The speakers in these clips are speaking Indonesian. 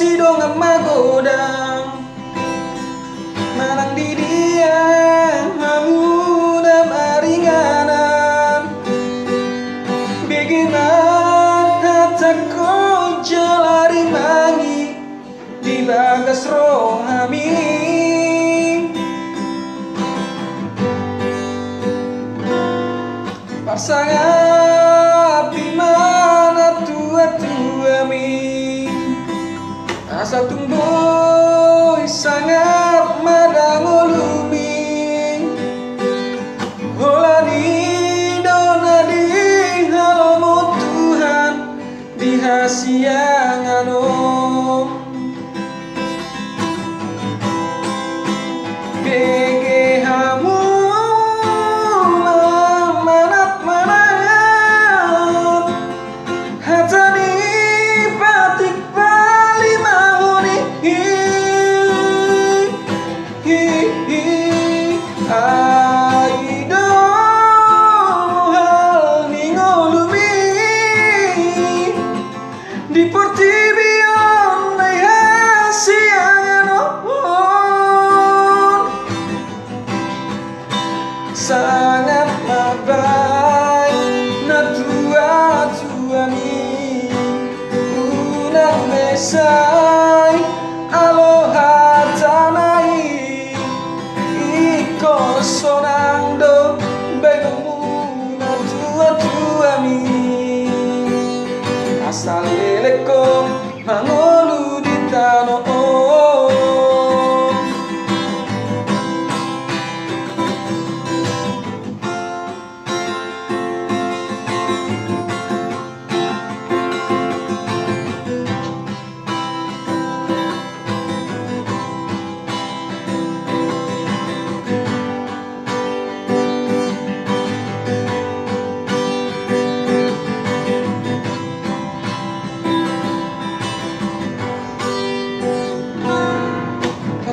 si dongam magodang manang di dia muda maringanan bagaimana takut jalari mangi di bagas rohami pasangan di mana tua-tua mi asal tumbuh sangat madangolumi holani dona di halamu Tuhan di hasiangano begehamu manat manat hatani batik bali mahoni aido hal ningolumi di portibion na hasiangano sangat mabai na tua-tua mi unang mesai aloha tanai iko sonando begomu na tua-tua mi asal leleko mangolu di tano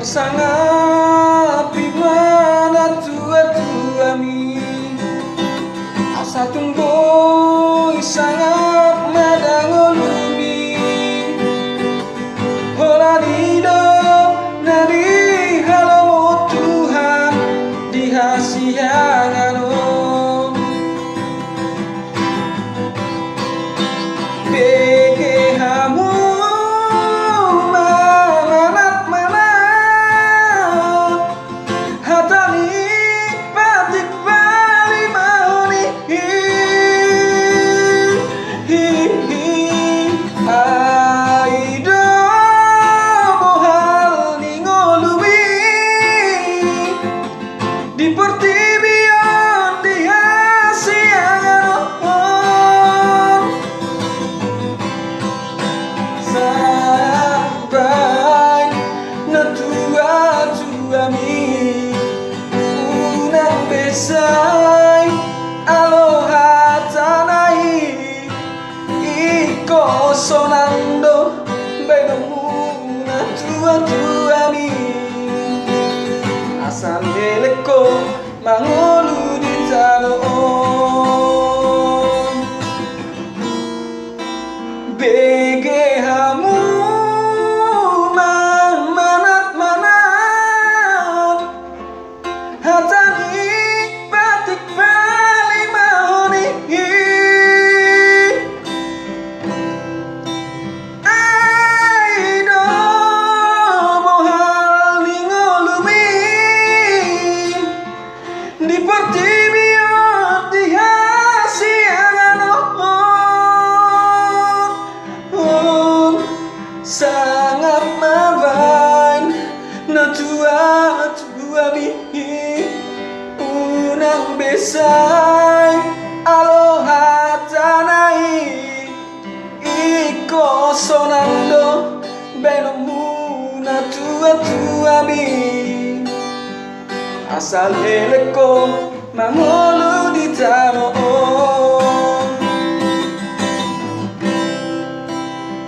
sangat bimana tua-tua mi asa tumbuh sangat madangolumi holanido nari halamu Tuhan di hasiangano begehamu di portibion di hasiangano sampai na tua-tua mi unang besai aloha tanai iko sonando begomu na tua-tua mi asal leleko mangolu di tano begehamu manat manat hatani batik bali mahoni aido mohal ningolumi di portibion di hasiangano sangat mabain na tua-tua mi unang besai aloha tanai iko sonando benomu na tua-tua mi asal leleko mangolu di tano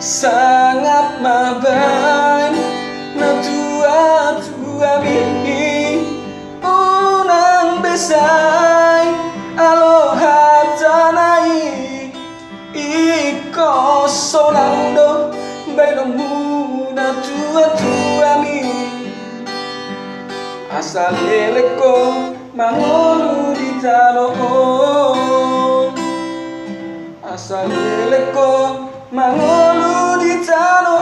sangat mabain na tua-tua mi unang besai aloha tanai iko sonando benomu na asaleleko mangolu di tano asaleleko mangolu di tano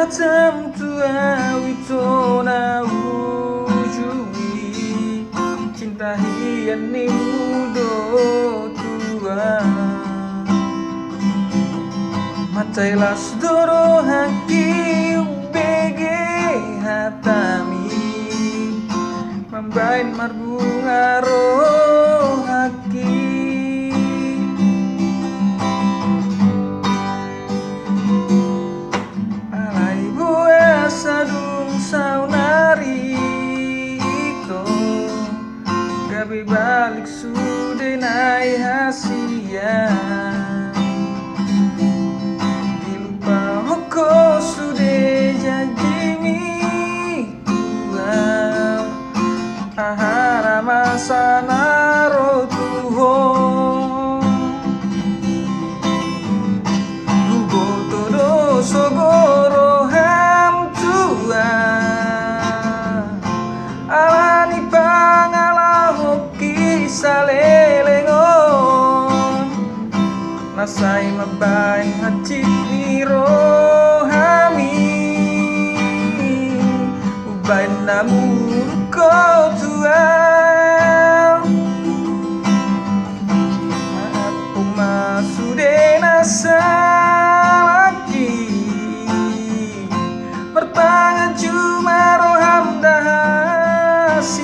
Hatam tua witona ujui cinta hiani mudo tua matailas doro haki ubege hatami membain marbunga roh haki sadung saunari itu gabi balik sude nai hasia dilupa hoko sude jajimi tua ahara masa naro tuho lugo todo sogoro alani pangala hoki salelengon nasai mabain hati ni rohami ubain namur ko tuan maaf pemasude nasalaki bertangan cuma roham dahasian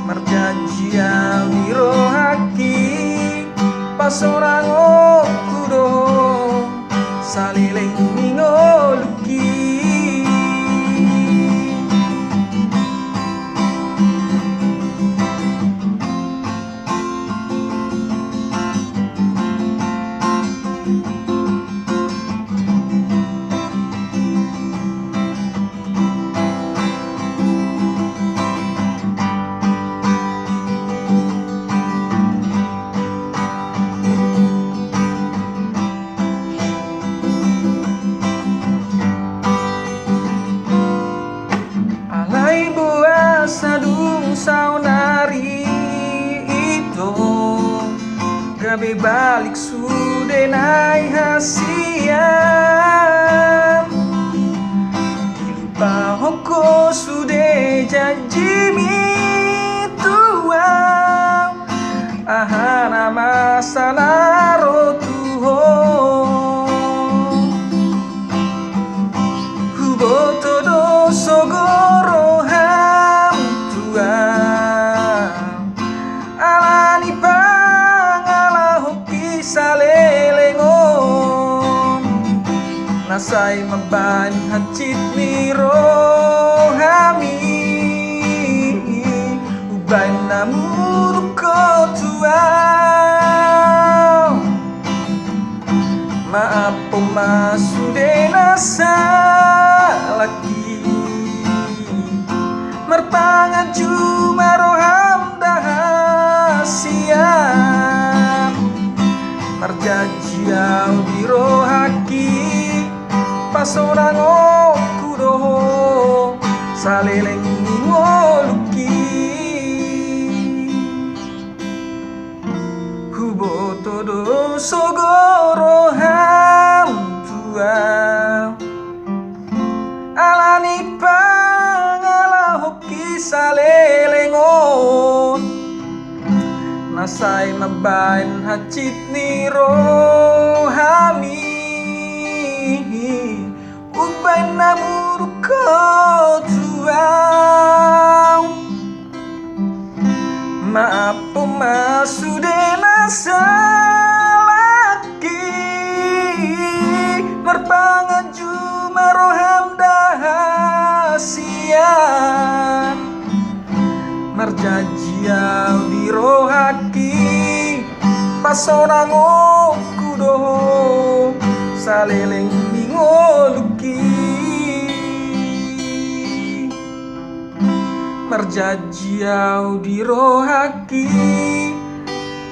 merjanjian wirohaki pas orang okudo saliling mingoluki sadung saunari itu gabe balik sude nai hasian dilupa hoko sude janjimi tua ahana masa naro tuho huboto do sogoro alani pangala hoki salelengon nasai maban hacit ni rohami uban namur ko tuau maaf pemasude nasalaki merpangan cuma roham dahasian merjanjian wirohaki pas orang okudo saleleng ngoluki huboto do sogoro ham tua alani pangala hoki salelengon nasai mabain hacit ni rohami ubain namur ko tuau maaf pemasuda pasonango kudoho saleleng ningoluki marjajiau di rohaki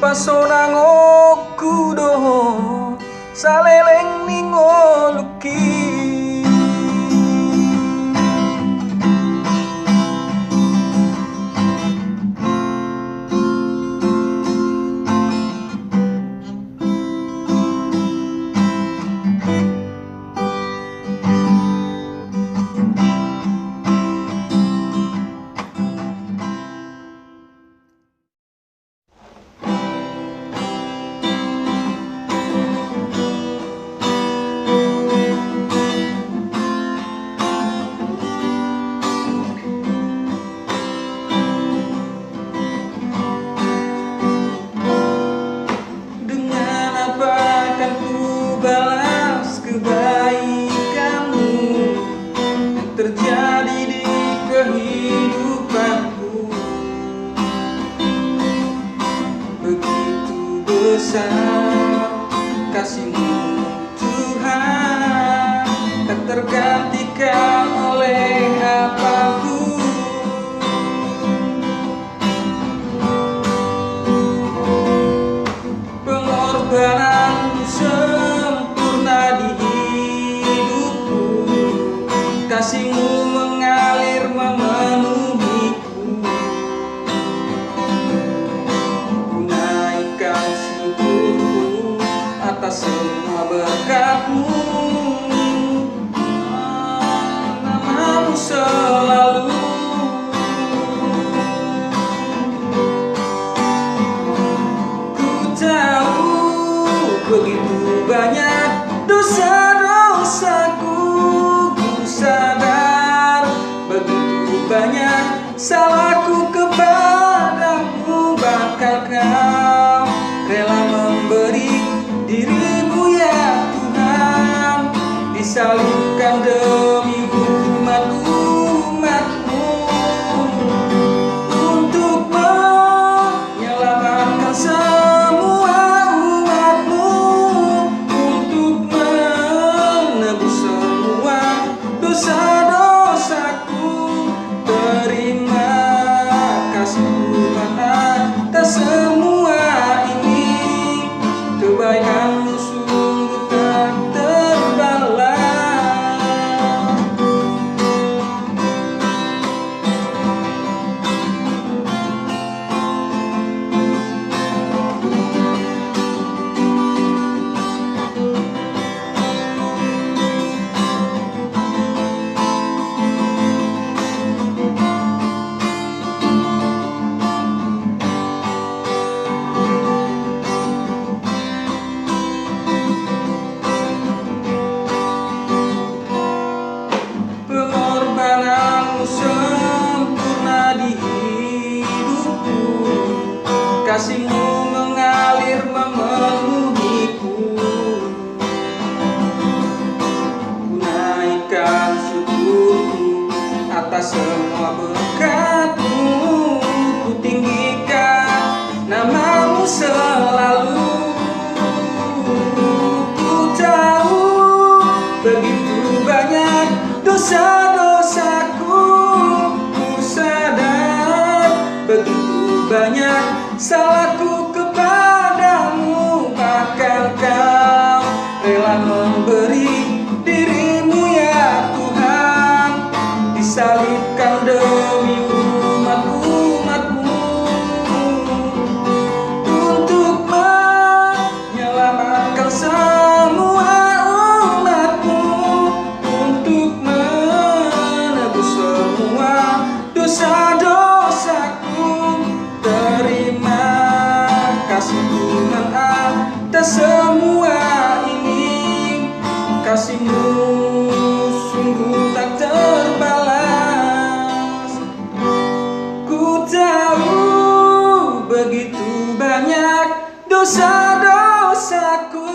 pasonango kudoho saleleng ningoluki. Balas kebaikanmu yang terjadi di kehidupanku. Begitu besar kasih-Mu Tuhan, tak tergantikan oleh apapun. Pengorbananmu sempurna di hidupku, kasih-Mu mengalir memenuhiku. Ku naikkan syukurku atas semua berkat-Mu, nama-Mu selalu. Ku tahu begitu banyak dosa-dosaku, ku sadar begitu banyak salahku kepadamu. Bakal Kau rela memberi diri-Mu ya Tuhan, disalibkan demi umat-umat-Mu, untuk menyelamatkan semua umat-Mu, untuk menebus semua dosa-dosaku. Terima kasih Tuhan atas semua ini, kebaikan-Mu sungguh tak terbalas. Pengorbananmu sempurna di hidupku, kasih-Mu mengalir memenuhiku. Ku naikkan syukurku atas semua berkat-Mu, ku tinggikan nama-Mu selalu. Ku tahu begitu banyak dosa-dosaku, ku sadar begitu banyak salahku kepadamu. Bahkan Kau rela memberi diri-Mu ya Tuhan, disalibkan demi umat-umat-Mu, untuk menyelamatkan semua umat-Mu, untuk menebus semua dosa-dosaku. Terima kasih Tuhan atas semua ini, kasih-Mu sungguh tak terbalas. Ku tahu begitu banyak dosa-dosaku,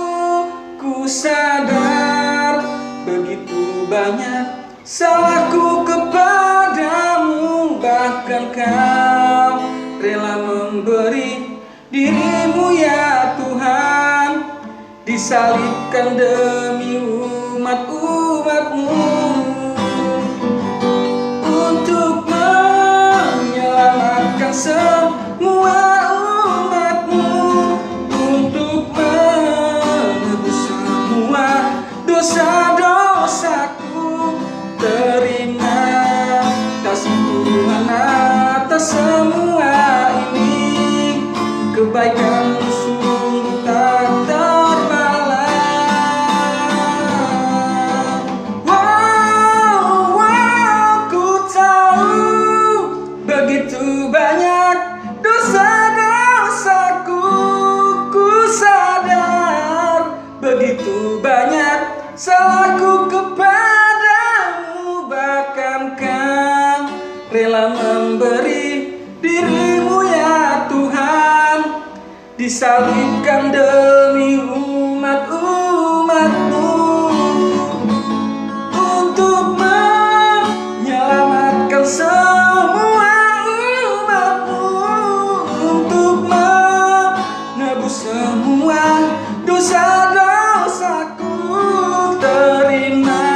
ku sadar begitu banyak salahku kepadamu. Bahkan Kau rela memberi diri-Mu ya Tuhan, disalibkan demi umat-umatmu, untuk menyelamatkan semua umatmu, untuk menebus semua dosa-dosaku. Terima kasih Tuhan atas semua ini, kebaikan sungguh tak terbalas. Wow, ku tahu begitu banyak dosa-dosaku, ku sadar begitu banyak salahku kepadamu, bahkan kau rela memberi dirimu ya Tuhan, disalibkan demi umat-umatmu, untuk menyelamatkan semua umatmu, untuk menebus semua dosa-dosaku. Terima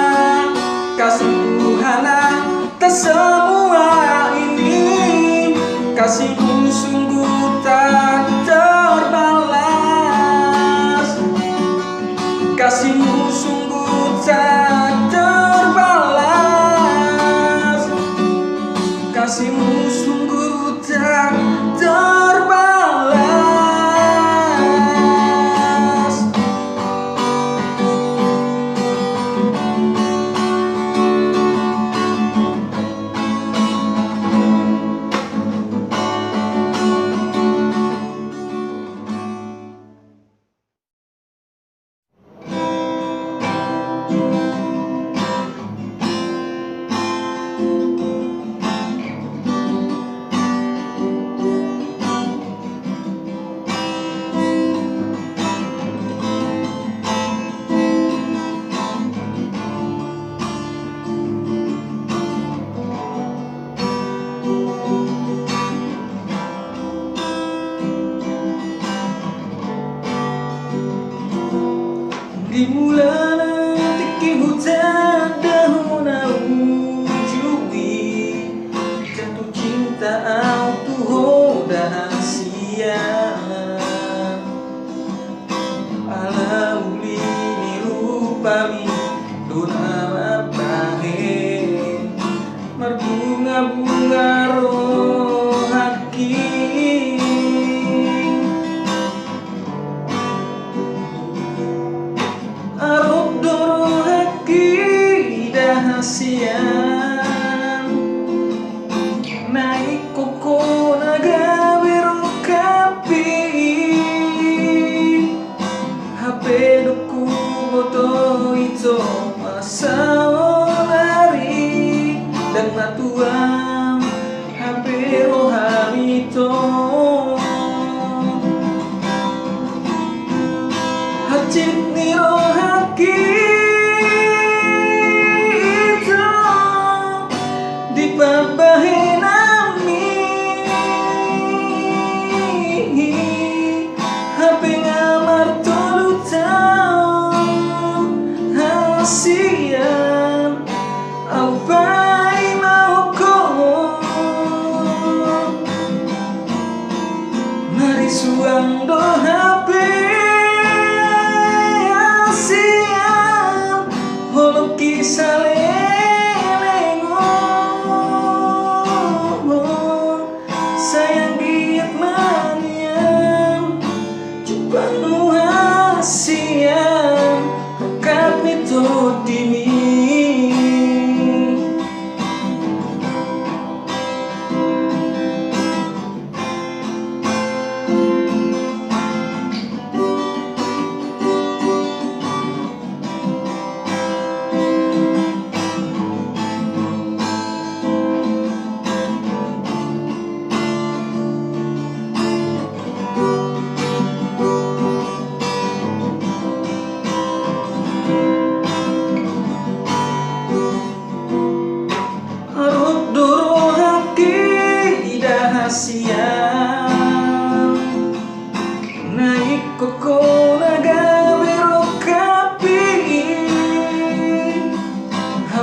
kasih Tuhan atas semua ini, kasih-Mu sungguh tak terbalas, kasih-Mu sungguh tak terbalas, kasih-Mu sungguh tak terbalas. Di bulan tiki hujan daun ujui, jatuh cinta autuho dahasia, ala uli nirupami dona mapahe, marbunga-bunga rohaki, arop doro haki dahasian, naik koko naga bero kapi, HP duku boto ito masaolari, dan matuang HP rohamito, hacit ni rohaki ito di pabahinami, HP ngamar tolutang hasian, au pai mauko, mari suang do HP hasian, holok kisah sayang diet manian, cupang hasian, rokat nito dimi.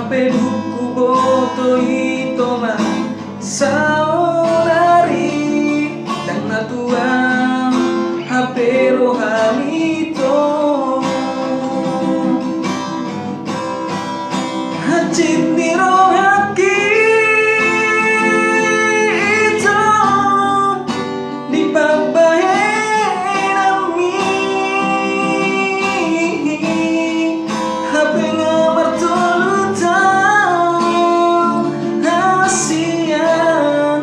Hape buku boto itoma saonari dan natuang hape rohani to hacit ni rohaki ito di babae nami hape ngamar tolutang hasian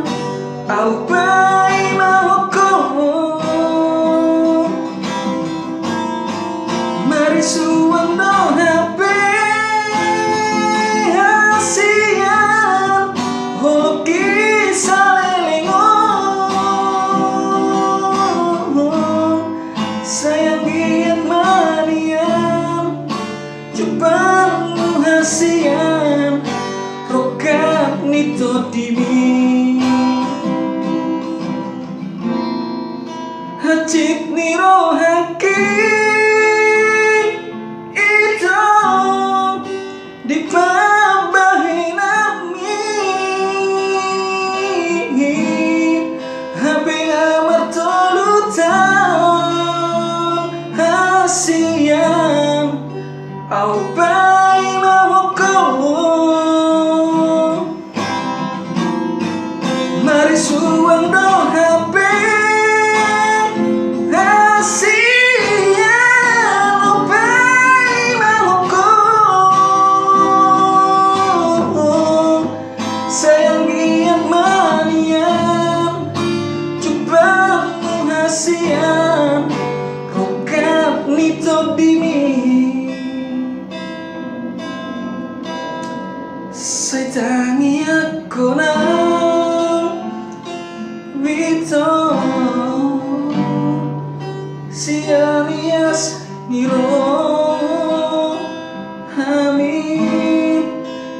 au pai mahoko mari suang do hape hasian hoki salelengo sayang giat manian cupang hasian rokat nito dimi hacit ni rohaki ito di babae nami hape amar tolutang hasian au pai mahoko mari suang do hape hasian au pai mahoko sayang giat manian cupang hasian rokat nito dimi say tangi ako na bito si alias niro hami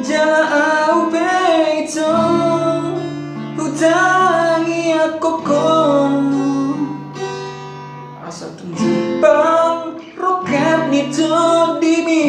jala au peito hutangi ako kon asa tunjupang rokat nito dimi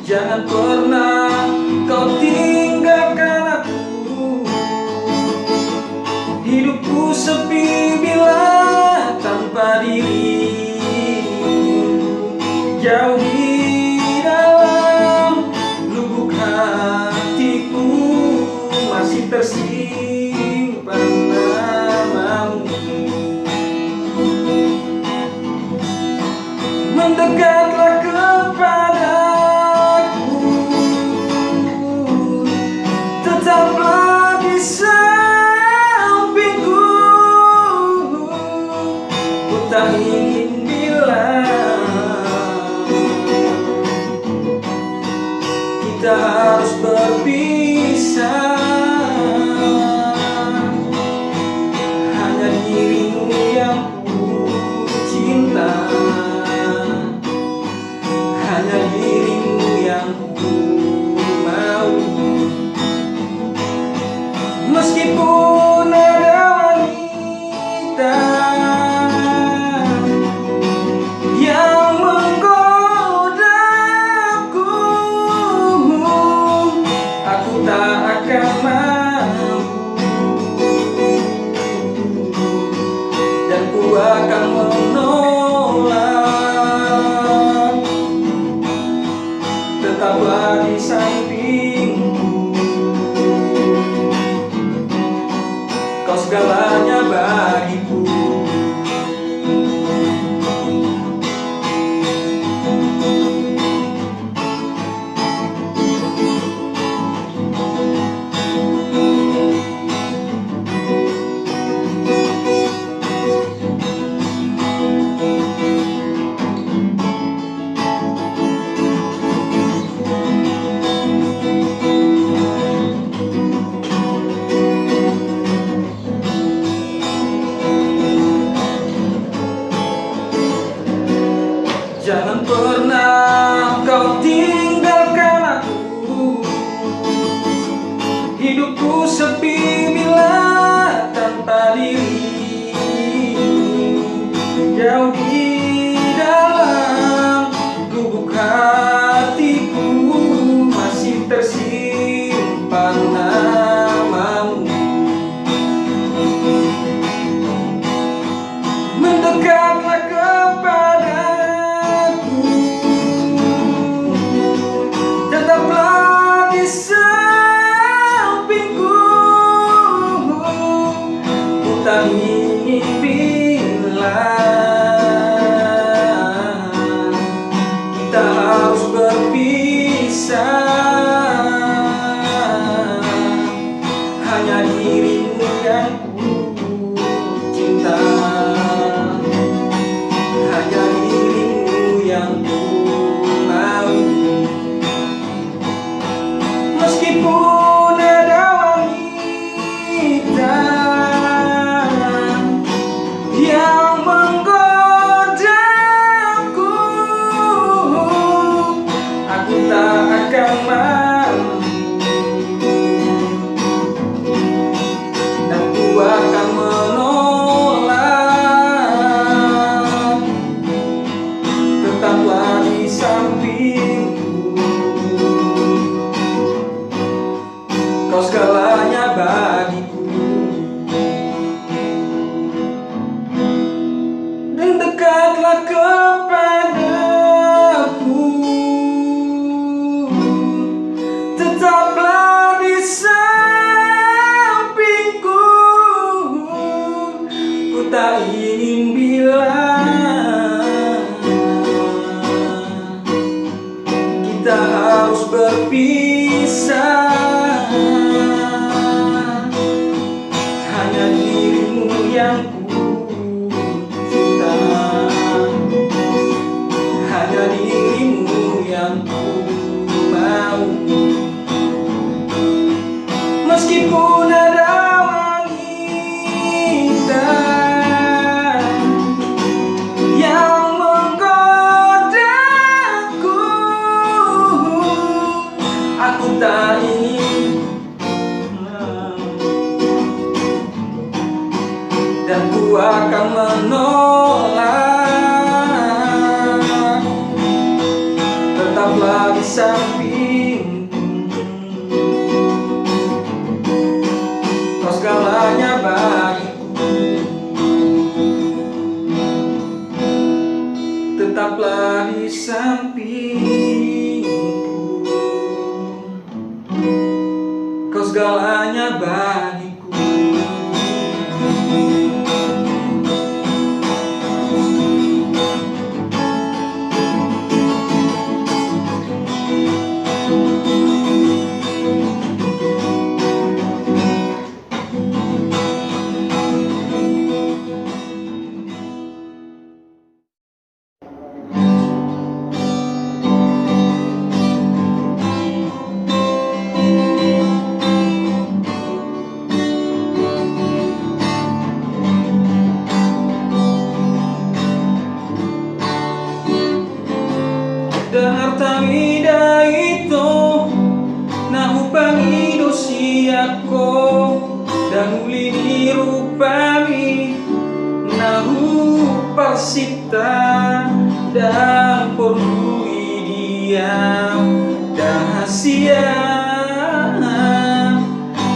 jangan pernah kau tinggalkan aku. Hidupku sepi bila tanpa dirimu. Jauh di dalam lubuk hatiku masih tersimpan namamu. Mendekatlah kepadaku, tetaplah di sampingku. Ku tak ingin bilang kita harus berpisah. Hanya dirimu yang ku cinta, hanya dirimu yang ku mau. Meskipun ada wanita yang menggodaku, sampingku. Kau segalanya bagiku. Jangan pernah kau tinggalkan aku. Hidupku sepi bila tanpa dirimu. Jauh di dalam lubuk hatiku masih tersimpan namamu. Mendekatlah kepadaku, tetaplah di sampingku. Ku tak ingin bila kita harus berpisah. Hanya dirimu yang ku cinta, hanya dirimu yang ku mau. Meskipun ada wanita yang menggodaku, aku tak akan mampu, dan ku akan menolak. Tetaplah di sampingku. Kau segalanya bagiku. Dan dekatlah kepadaku, tetaplah di sampingku. Ku tak ingin bila kita harus berpisah. Hanya dirimu yang ku cinta, hanya dirimu yang ku mau. Meskipun ada wanita yang menggodaku, aku tak ingin, dan ku akan menolak. Tetaplah di sampingku. Kau segalanya bagiku. Tetaplah di sampingku. Kau segalanya bagiku. Dan artamida ito na upang inusiya ko, dan uli ni rupami na upasita, dan porlui dia dahasia.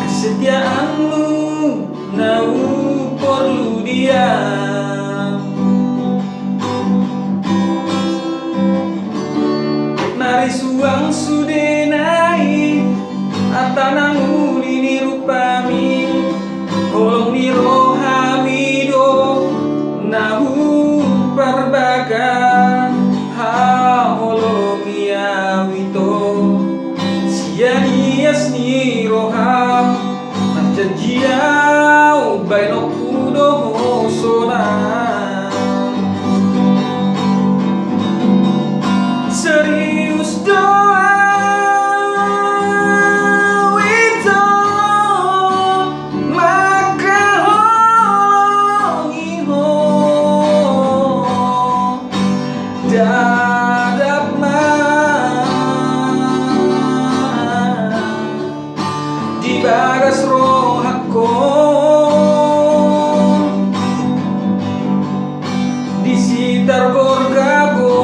Kesetiaanmu na porlu dia. Nari suang sudenai ni roham terjanjiau bainok kudo sonang serius doa itu maka hongi ho dadap di bagas roh aku di sitar gorgago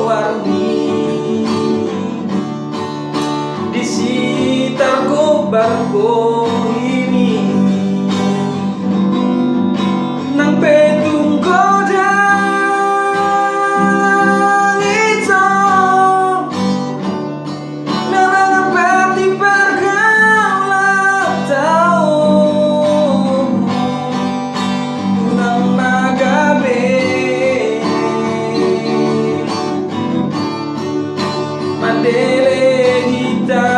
warni di sitar gobargo ini nang petung godang itu nang pati pergaulan tahu nang magabe mandele hita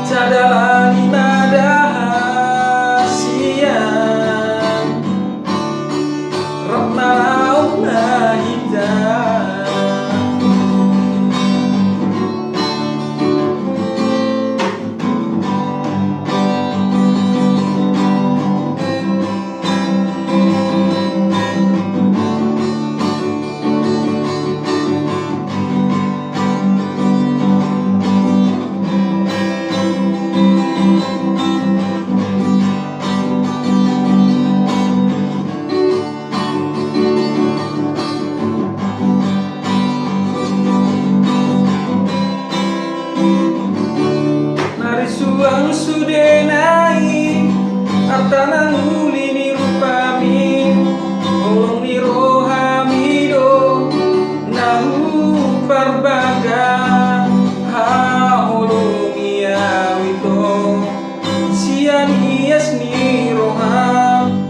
cadalani madahasian Ratnalau mahita Suang sudenai artanang ulini rupami olong ni rohamido nahu parbaga ha olong iawito sian ias ni roham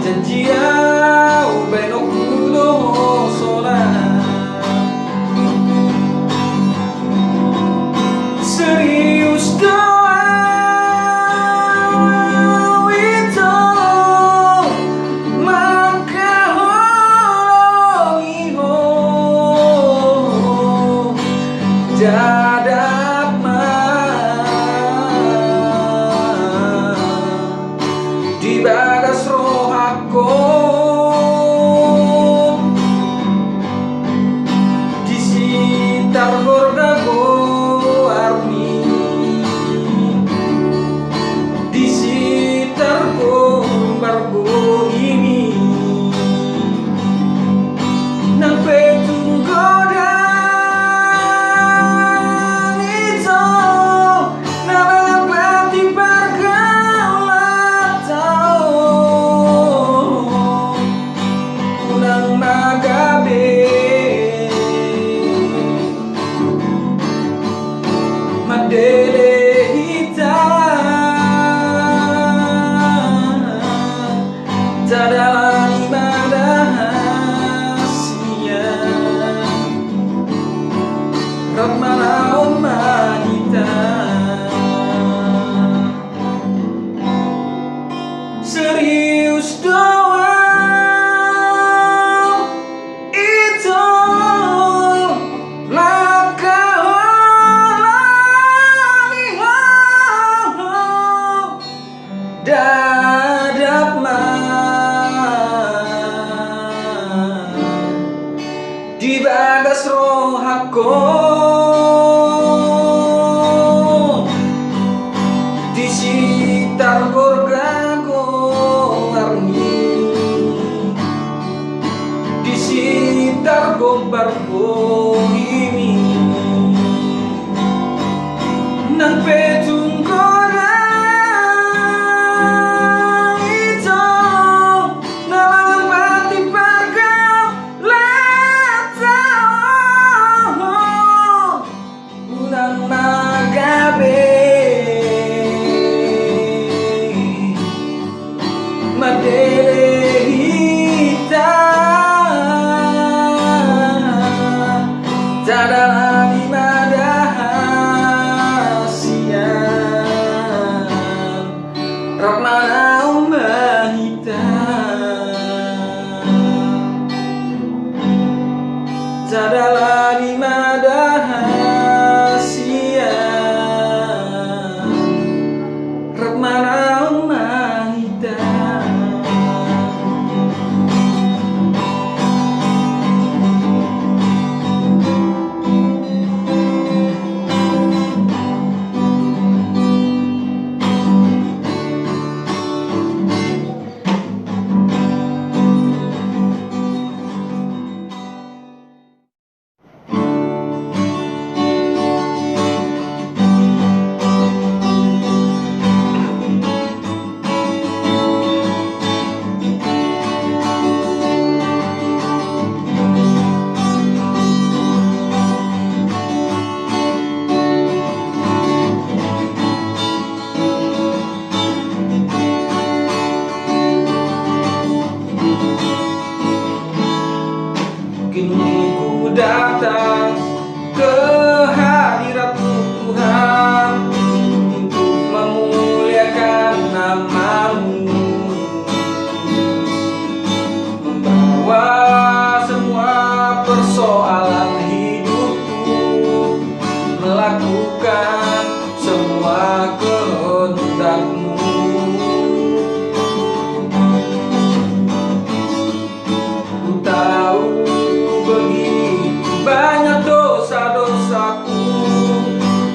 terjanjiau benok kudo solan serius doa dadap di bagas roh aku di sitar gorgago arni di sitar gombargo ini nang petung godang mandele hita cadalani madahasian Ratnalau mahita serius doa itu dadap di bagas roh aku di sitar gorgago arni di sitar gombargo ini nang petung godang mandele hita cadalani melakukan semua kehendak-Mu. Ku tahu begitu banyak dosa-dosaku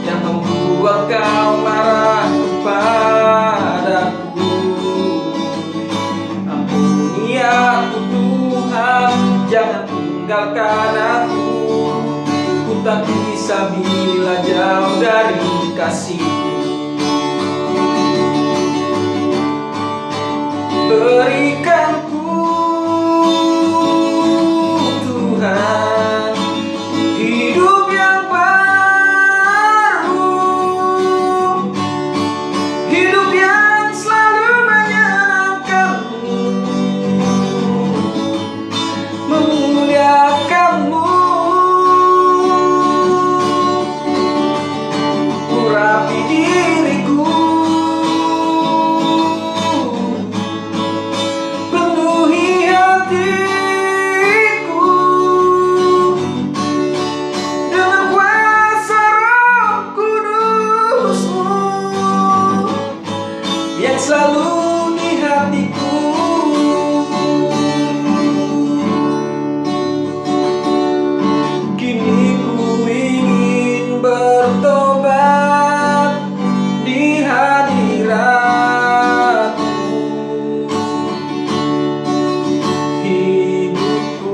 yang membuat Kau marah kepadaku. Ampuni aku Tuhan, jangan tinggalkan aku. Ku tak bisa bila jauh dari kasih-Mu. Berikan ku Tuhan hidup yang baru, hidup yang selalu menyenangkan-Mu, memuliakan-Mu. Urapi diriku, penuhi hatiku dengan kuasa Roh Kudus-Mu yang selalu di hatiku. Kini ku ingin bertobat di hadirat-Mu. Hidupku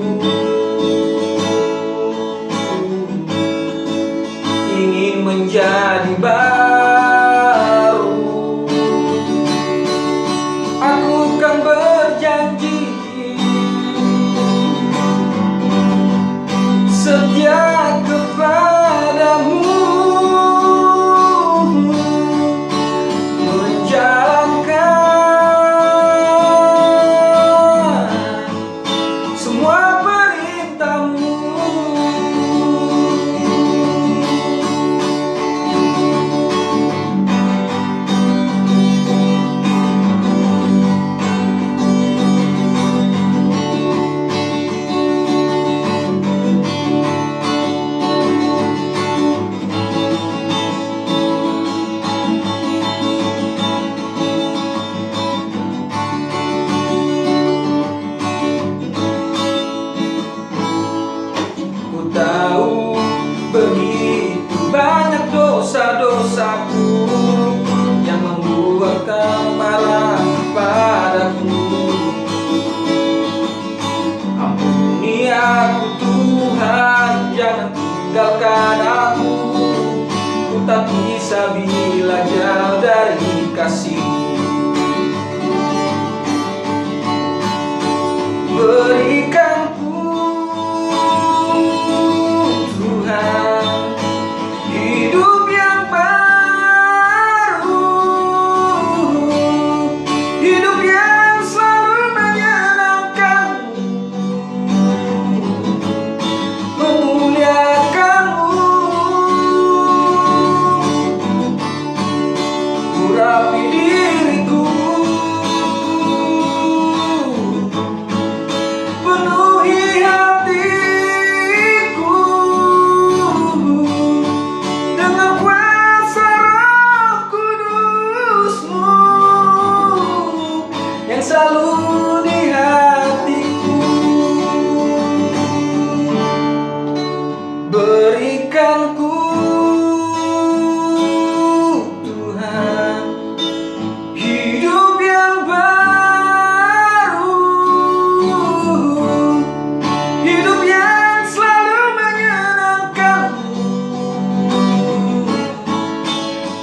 ingin menjadi baru. Aku kan berjanji setia kepada-Mu, menjalankan semua perintah-Mu. Ku tahu begitu banyak dosa-dosaku yang membuat Kau marah padaku. Ampuni aku Tuhan, jangan tinggalkan aku. Ku tak bisa bila jauh dari kasih-Mu. Berikan Tuhan hidup yang baru, hidup yang selalu menyenangkan-Mu, memuliakan-Mu. Urapi diriku, penuhi hatiku dengan kuasa Roh Kudus-Mu yang selalu di hatiku. Berikan ku Tuhan hidup yang baru, hidup yang selalu menyenangkan-Mu,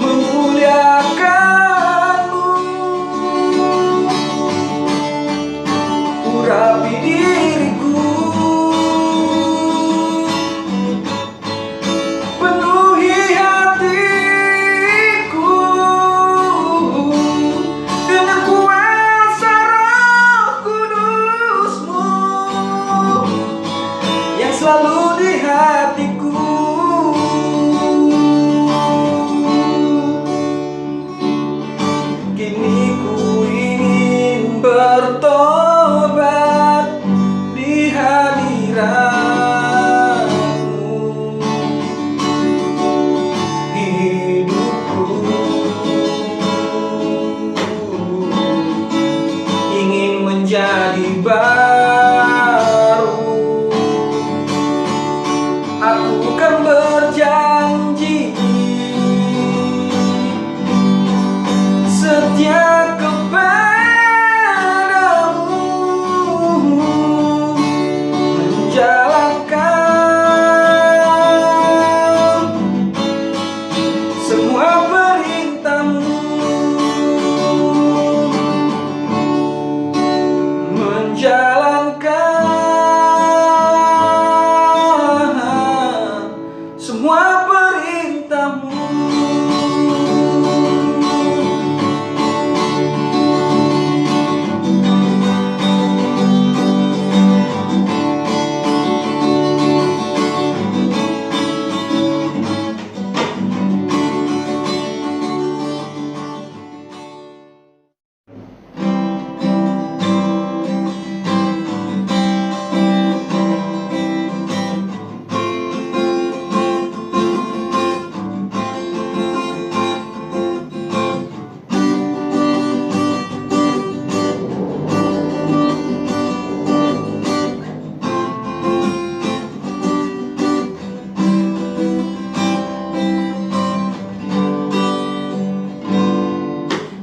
memuliakan-Mu. Urapi diriku, penuhi semua perintahmu.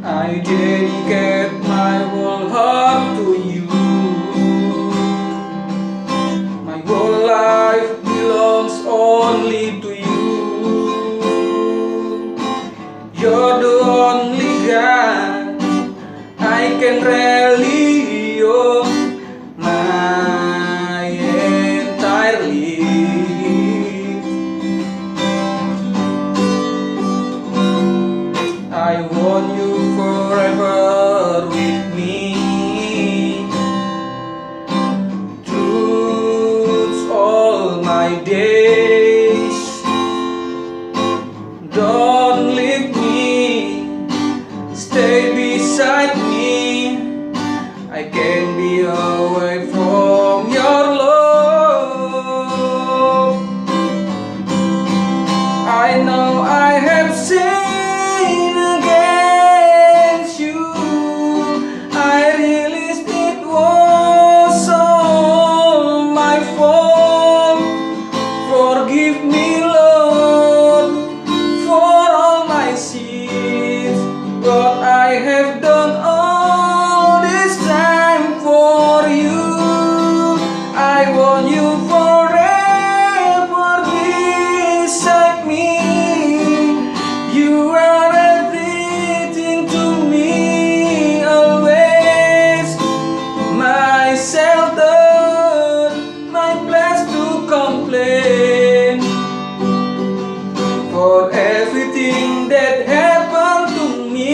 I dedicate my whole heart to you. My whole life belongs only to you. You're the only guy I can rely on my entire life. I want you forever with me through all my days. Don't leave me, stay beside me. I can't be away from your love. I know I have sinned against you. I realized it was all my fault. Forgive me, Lord, for all my sins. What I have done all this time for you. I want you forever beside me. You are everything to me, always my shelter, my place to complain for everything that happened to me.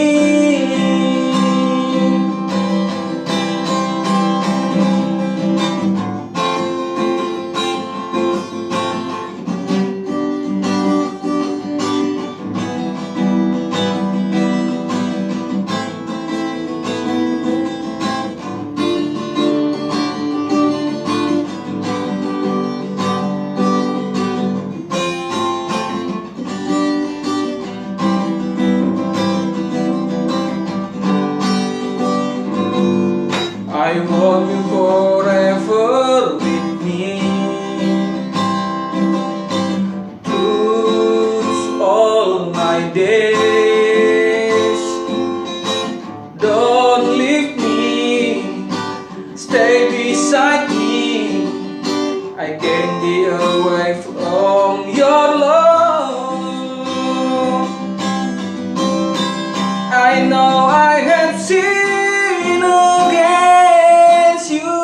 I want you forever with me through all my days. Don't leave me, stay beside me. I can't be away from your love. I know I have sinned against you.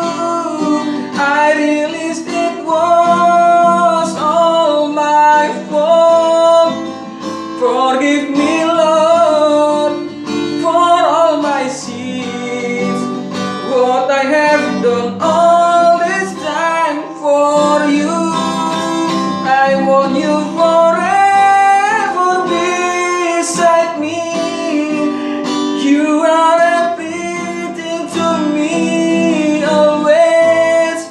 I realized it was all my fault. Forgive me, Lord, for all my sins. What I have done all this time for you. I want you forever beside me. You are everything to me, always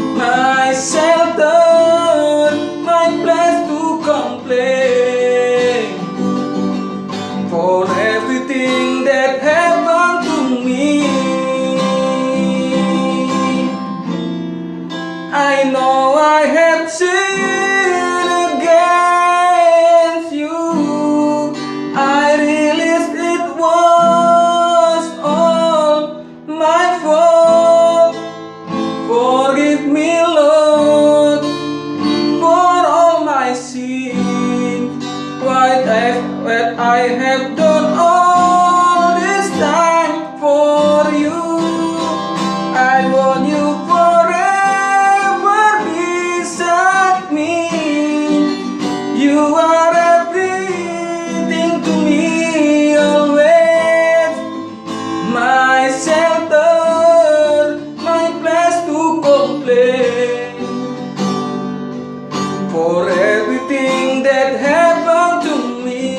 my shelter, my place to complain for everything that happened to me. I know I have sinned again. everything that happened to me.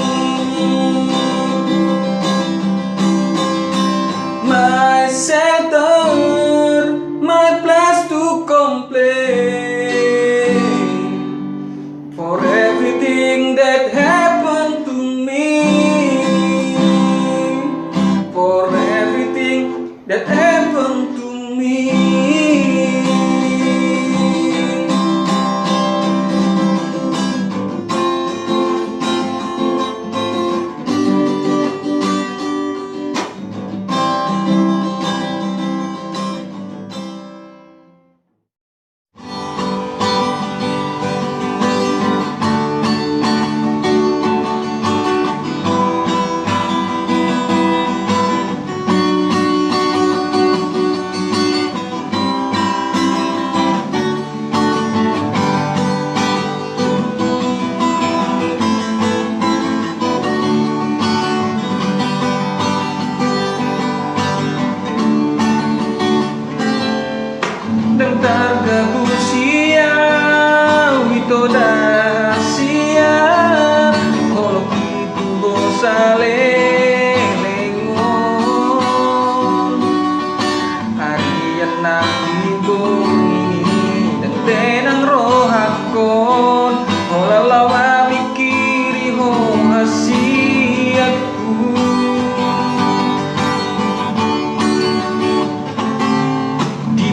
My center, my place to complain for everything that happened to me, for everything that happened to me. Targabu siya, wito da siya, holok itu bosa lelengon. Harian na ibong ini dan tenang rohakon, holalawa mikiri ho hasiatku.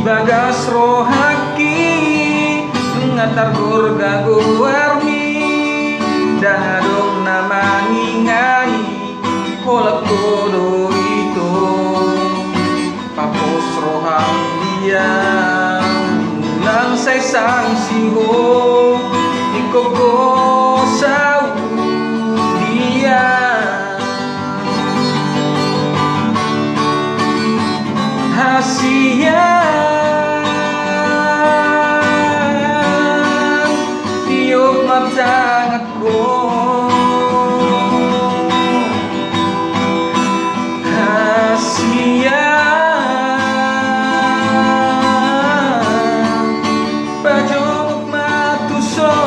Bagas rohaki ngatar gurga guarmi dadong nama ngingani holak kodo itu papos rohang dia nang say sang siho ikoko sau dia hasia matang ako hasia pajok matuso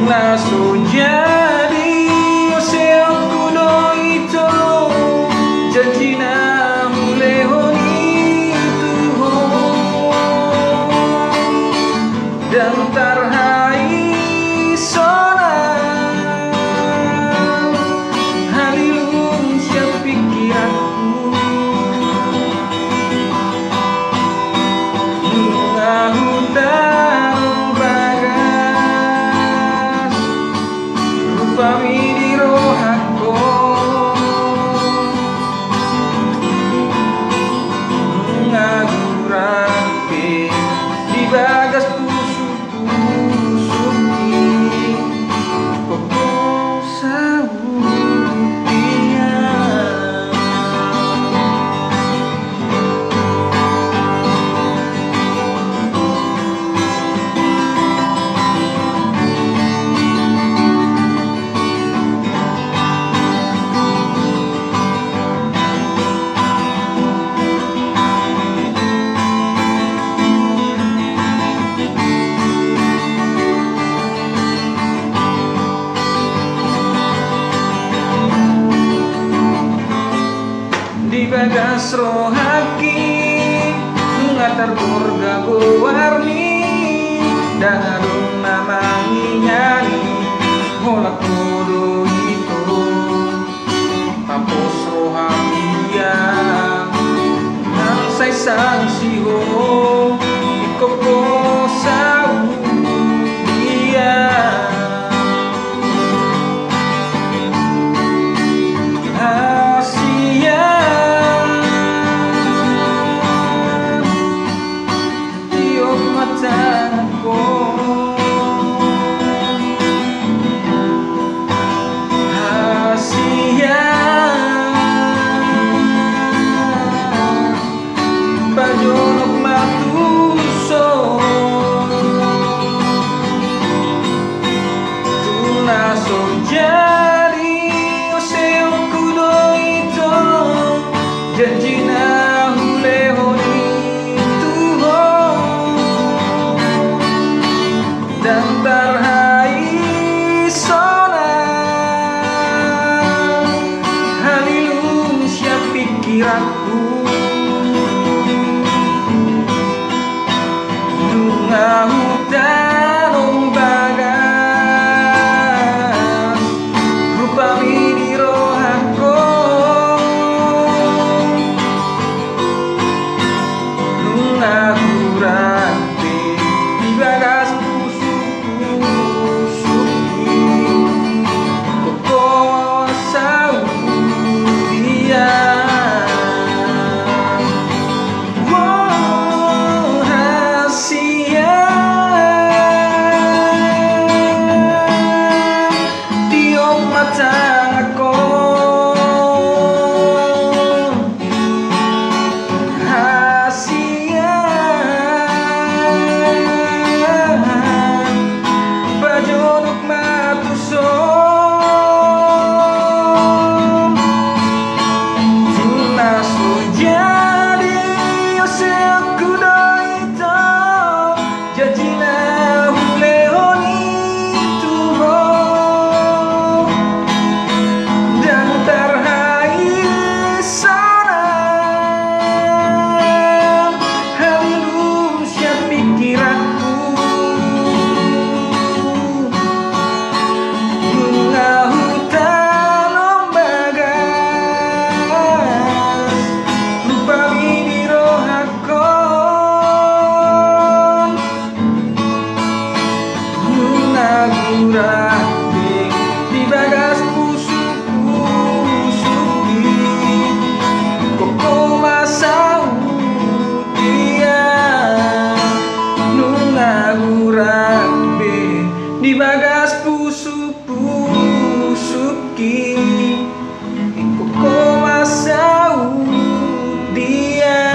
langsung jadi oseok kuno itu janji na mulehoni dan tarhai sonan halilum siap pikiranku ngahutang bagas rupami di rohako ngagurape di bagas bagas rohaki ngatar gurga guarni dadong nama ngingani holak kodo itu papos rohang dia nang say sang siho ikoko sau dia pajonok matuso tunaso jadi oseok kudo itu janji na hulehoni tuho bunga hutan ombagas rupami di rohaku bunga gurate di bagas pusuki koko sau dia. Di bagas pusuki koko masau dia nunga gurabe di bagas pusuki koko masau dia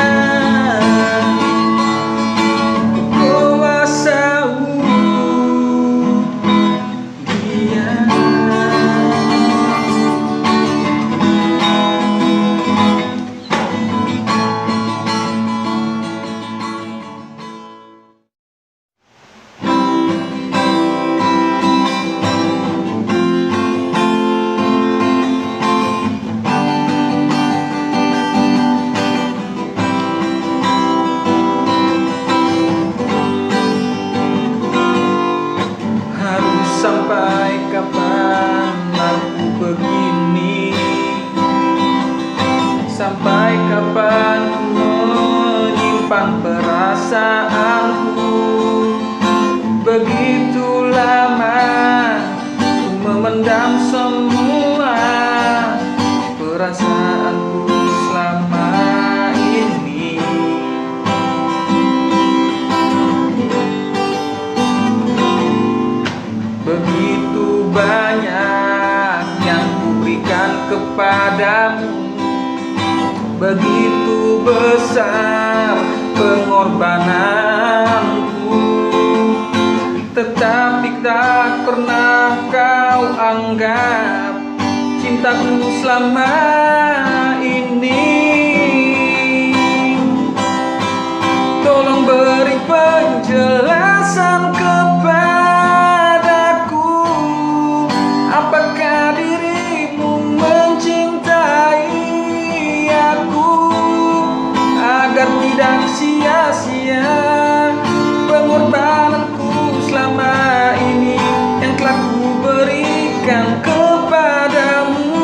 koko masau. Sampai kapan aku begini? Sampai kapan menyimpan perasaanku? Begitu lama ku memendam semua perasaanku selama ini. Begitu banyak yang kuberikan kepadamu, begitu besar pengorbananku, tetapi tak pernah kau anggap cintaku selama ini. Tolong beri penjelasan apakah dirimu mencintai aku agar tidak sia-sia pengorbananku selama ini yang telah ku berikan kepadamu.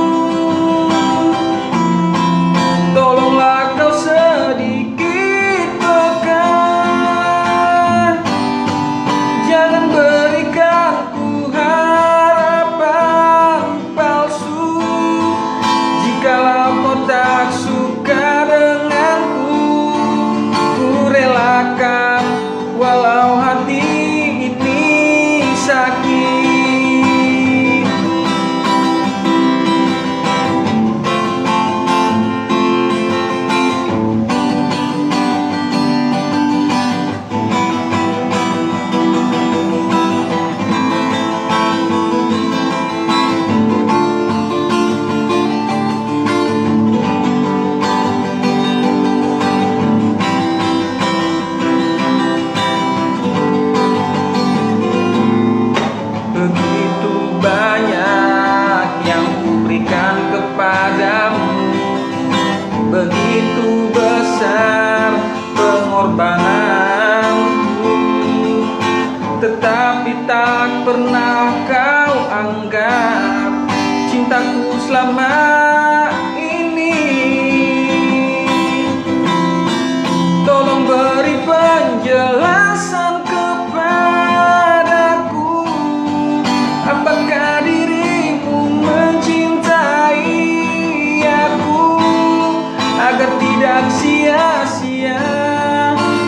tetapi tak pernah kau anggap cintaku selama ini. Tolong beri penjelasan kepadaku, apakah dirimu mencintai aku, agar tidak sia-sia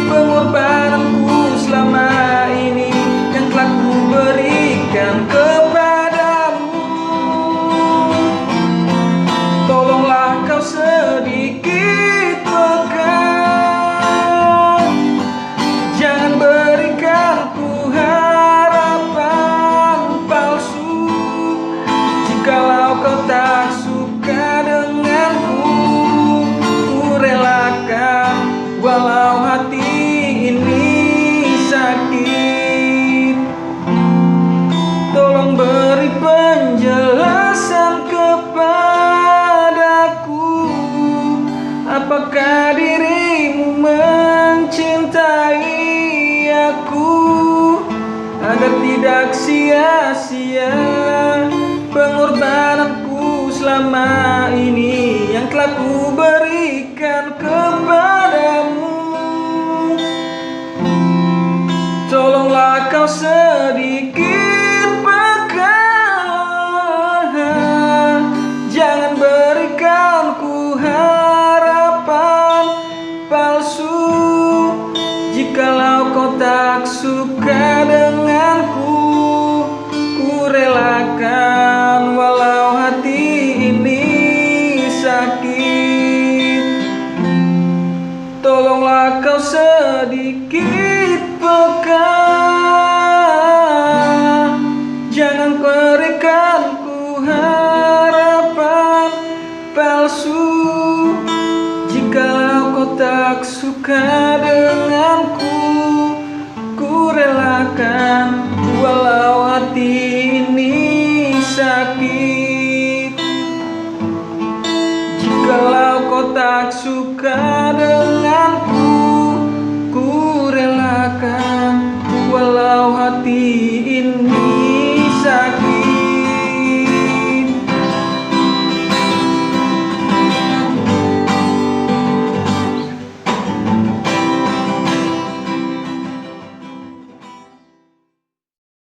pengorbananku selama ini yang telah ku berikan kepadamu. Tolonglah kau sedikit peka, jangan berikan ku harapan palsu. Jikalau kau tak suka denganku, ku relakan walau hati ini sakit. Tolong beri penjelasan kepadaku, apakah dirimu mencintai aku, agar tidak sia-sia pengorbananku selama ini yang telah ku berikan kepadamu. Tolonglah kau sedikit peka, jangan berikan ku harapan palsu. Jikalau kau tak suka denganku, ku relakan walau hati ini sakit. Tolonglah kau sedikit peka, jangan berikan ku harapan palsu. Jikalau kau tak suka denganku, ku relakan walau hati ini sakit. Jikalau kau tak suka denganku,